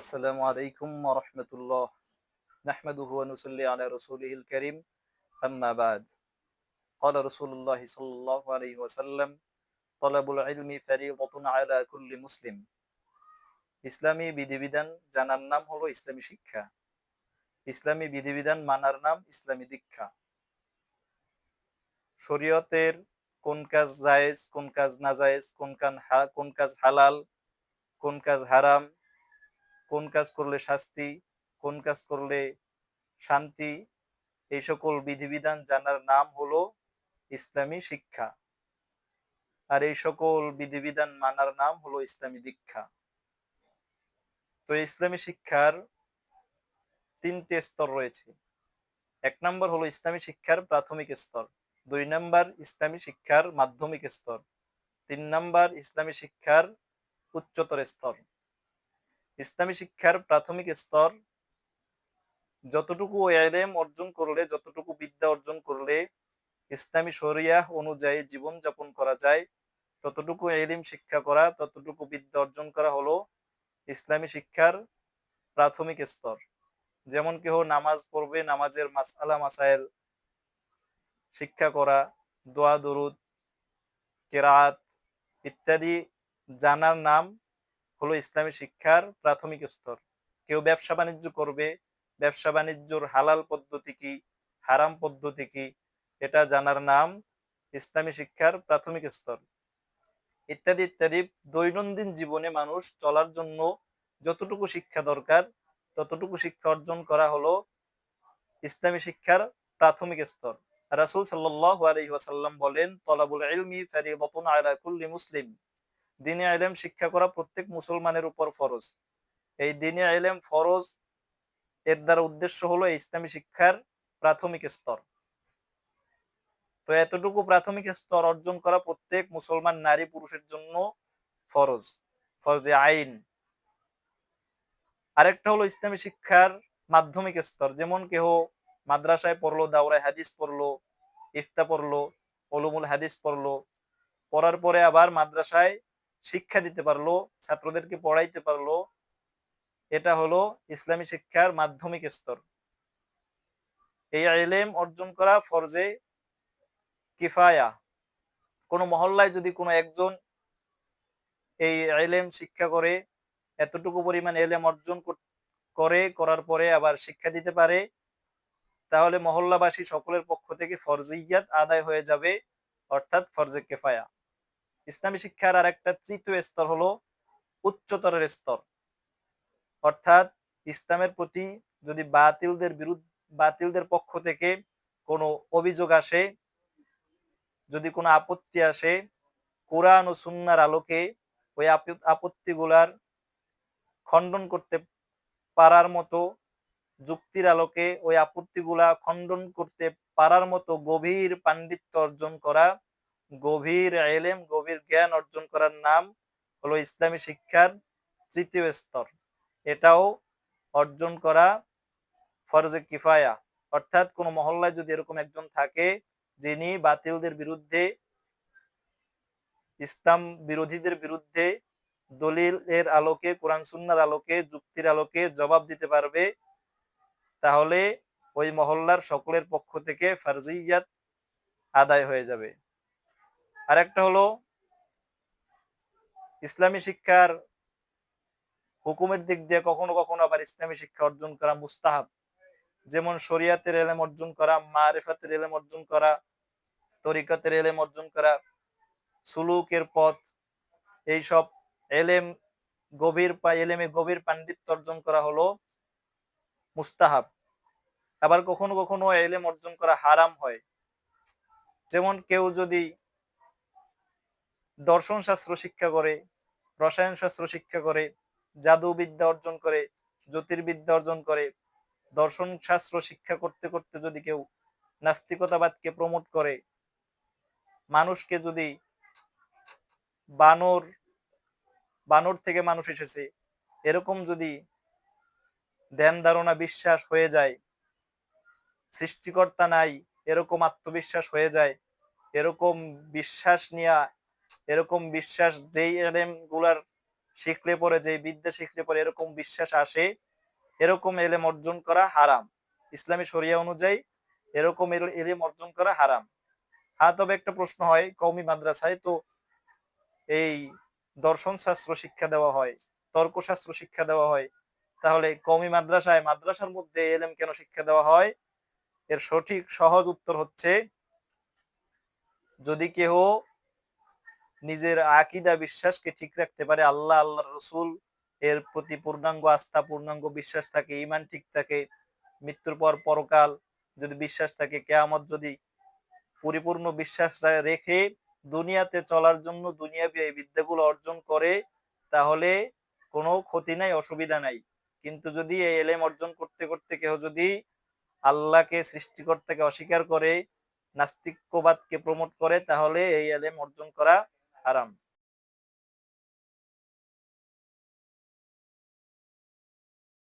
আসসালামু আলাইকুম ওয়া রাহমাতুল্লাহ। নাহমাদুহু ওয়া নুসাল্লি আলা রাসূলিহিল কারীম। আম্মা বা'দ। ক্বালা রাসূলুল্লাহ সাল্লাল্লাহু আলাইহি ওয়াসাল্লাম, তালাবুল ইলমি ফারিদাতুন আলা কুল্লি মুসলিম। ইসলামী বিধিবিধান জানার নাম হলো ইসলামী শিক্ষা। ইসলামী বিধিবিধান মানার নাম ইসলামী দীক্ষা। শরীয়তের কোন কাজ জায়েজ, কোন কাজ নাজায়েজ, কোন কাজ হালাল, কোন কাজ হারাম, কোন কাজ করলে শাস্তি, কোন কাজ করলে শান্তি, এই সকল বিধিবিধান জানার নাম হলো ইসলামী শিক্ষা। আর এই সকল বিধিবিধান মানার নাম হলো ইসলামী দীক্ষা। তো ইসলামী শিক্ষার তিনটে স্তর রয়েছে। ১ নম্বর হলো ইসলামী শিক্ষার প্রাথমিক স্তর, ২ নম্বর ইসলামী শিক্ষার মাধ্যমিক স্তর, ৩ নম্বর ইসলামী শিক্ষার উচ্চতর স্তর। ইসলামী শিক্ষার প্রাথমিক স্তর, যতটুকু ইলম অর্জন করলে, যতটুকু বিদ্যা অর্জন করলে ইসলামী শরিয়াহ অনুযায়ী জীবন যাপন করা যায়, ততটুকু ইলম শিক্ষা করা, ততটুকু বিদ্যা অর্জন করা হলো ইসলামী শিক্ষার প্রাথমিক স্তর। যেমন কেউ নামাজ পড়বে, নামাজের মাসআলা মাসাইল শিক্ষা করা, দোয়া দরুদ, কেরাত ইত্যাদি জানার নাম হলো ইসলামী শিক্ষার প্রাথমিক স্তর। কেউ ব্যবসা বাণিজ্য করবে, ব্যবসা বাণিজ্যর হালাল পদ্ধতি কি, হারাম পদ্ধতি কি, এটা জানার নাম ইসলামী শিক্ষার প্রাথমিক স্তর। ইত্যাদি ইত্যাদি দৈনন্দিন জীবনে মানুষ চলার জন্য যতটুকু শিক্ষা দরকার, ততটুকু শিক্ষা অর্জন করা হলো ইসলামী শিক্ষার প্রাথমিক স্তর। রাসূল সাল্লাল্লাহু আলাইহি ওয়াসাল্লাম বলেন, তলাবুল ইলমি ফারিদাতুন আলা কুল্লি মুসলিম। দ্বীনি ইলম শিক্ষা করা প্রত্যেক মুসলমানের উপর ফরজ। এই দ্বীনি ইলম ফরজ, এর দ্বারা উদ্দেশ্য হলো ইসলামী শিক্ষার প্রাথমিক স্তর। তো এতটুকু প্রাথমিক স্তর অর্জন করা প্রত্যেক মুসলমান নারী পুরুষের জন্য ফরজ, ফরজে আইন। আরেকটা হলো ইসলামী শিক্ষার মাধ্যমিক স্তর। যেমন কেহ মাদ্রাসায় পড়লো, দাওরায়ে হাদিস পড়লো, ইফতা পড়লো, উলুমুল হাদিস পড়লো, পড়ার পরে আবার মাদ্রাসায় শিক্ষা দিতে পারলো, ছাত্রদেরকে পড়াইতে পারলো, এটা হলো ইসলামী শিক্ষার মাধ্যমিক স্তর। এই ইলম অর্জন করা ফরজে কিফায়া। কোনো মহল্লায় যদি কোনো একজন এই ইলম শিক্ষা করে, এতটুকু পরিমাণ ইলম অর্জন করার পরে আবার শিক্ষা দিতে পারে, তাহলে মহল্লাবাসী সকলের পক্ষ থেকে ফরজিয়াত আদায় হয়ে যাবে, অর্থাৎ ফরজে কিফায়া। ইসলামী শিক্ষার আর একটা তৃতীয় স্তর হলো উচ্চতরের স্তর। অর্থাৎ ইসলামের প্রতি যদি বাতিলদের পক্ষ থেকে কোনো অভিযোগ আসে, যদি কোনো আপত্তি আসে, কোরআন ও সুন্নাহর আলোকে ওই আপত্তিগুলার খণ্ডন করতে পারার মতো, যুক্তির আলোকে ওই আপত্তিগুলা খণ্ডন করতে পারার মতো গভীর পাণ্ডিত্য অর্জন করা, গভীর ইলম, গভীর জ্ঞান অর্জন করার নাম হলো ইসলামী শিক্ষার তৃতীয় স্তর। এটাও অর্জন করা ফরজে কিফায়া। অর্থাৎ কোন মহল্লায় যদি এরকম একজন থাকে যিনি বাতিলদের বিরুদ্ধে, ইসলাম বিরোধীদের বিরুদ্ধে দলিলের আলোকে, কোরআন সুন্নাহর আলোকে, যুক্তির আলোকে জবাব দিতে পারবে, তাহলে ওই মহল্লার সকলের পক্ষ থেকে ফরজিয়াত আদায় হয়ে যাবে। আরেকটা হলো ইসলামী শিক্ষার হুকুমের দিক দিয়ে কখনো কখনো আবার ইসলামী শিক্ষা অর্জন করা মুস্তাহাব। যেমন শরিয়াতের ইলম অর্জন করা, মারিফাতের ইলম অর্জন করা, তরিকতের ইলম অর্জন করা, সুলুকের পথ, এইসব ইলম ইলমে গভীর পাণ্ডিত্য অর্জন করা হলো মুস্তাহাব। আবার কখনো কখনো ইলম অর্জন করা হারাম হয়। যেমন কেউ যদি দর্শন শাস্ত্র শিক্ষা করে, রসায়ন শাস্ত্র শিক্ষা করে, জাদুবিদ্যা অর্জন করে, জ্যোতির্বিদ্যা অর্জন করে, দর্শন শাস্ত্র শিক্ষা করতে করতে যদি কেউ নাস্তিকতাবাদকে প্রমোট করে, মানুষকে যদি বানর বানর থেকে মানুষ এসেছে এরকম যদি ধ্যান ধারণা বিশ্বাস হয়ে যায়, সৃষ্টিকর্তা নাই এরকম আত্মবিশ্বাস হয়ে যায়, এরকম বিশ্বাস নিয়ে, এরকম বিশ্বাস যেই ইলম গুলার শিখলে পরে, যে বিদ্যা শিখলে পরে এরকম বিশ্বাস আসে, এরকম এলেম অর্জন করা হারাম। ইসলামী শরিয়া অনুযায়ী এরকম এলেম অর্জন করা হারাম। হ্যাঁ, তবে একটা প্রশ্ন হয়, কওমি মাদ্রাসায় তো এই দর্শন শাস্ত্র শিক্ষা দেওয়া হয়, তর্কশাস্ত্র শিক্ষা দেওয়া হয়, তাহলে কওমি মাদ্রাসায় মাদ্রাসার মধ্যে এলেম কেন শিক্ষা দেওয়া হয়? এর সঠিক সহজ উত্তর হচ্ছে, যদি কেহ নিজের আকীদা বিশ্বাসকে ঠিক রাখতে পারে, আল্লাহ আল্লাহর রাসূল এর প্রতি পূর্ণাঙ্গ আস্থা, পূর্ণাঙ্গ বিশ্বাস থাকে, ঈমান ঠিক থাকে, মৃত্যুর পর পরকাল যদি বিশ্বাস থাকে, কিয়ামত যদি পরিপূর্ণ বিশ্বাস রেখে দুনিয়াতে চলার জন্য দুনিয়াবী এই বিদ্যাগুলো অর্জন করে, তাহলে কোনো ক্ষতি নাই, অসুবিধা নাই। কিন্তু যদি এই এলেম অর্জন করতে করতে কেউ যদি আল্লাহকে, সৃষ্টিকর্তাকে অস্বীকার করে, নাস্তিক্যবাদকে প্রমোট করে, তাহলে এই এলেম অর্জন করা হারাম।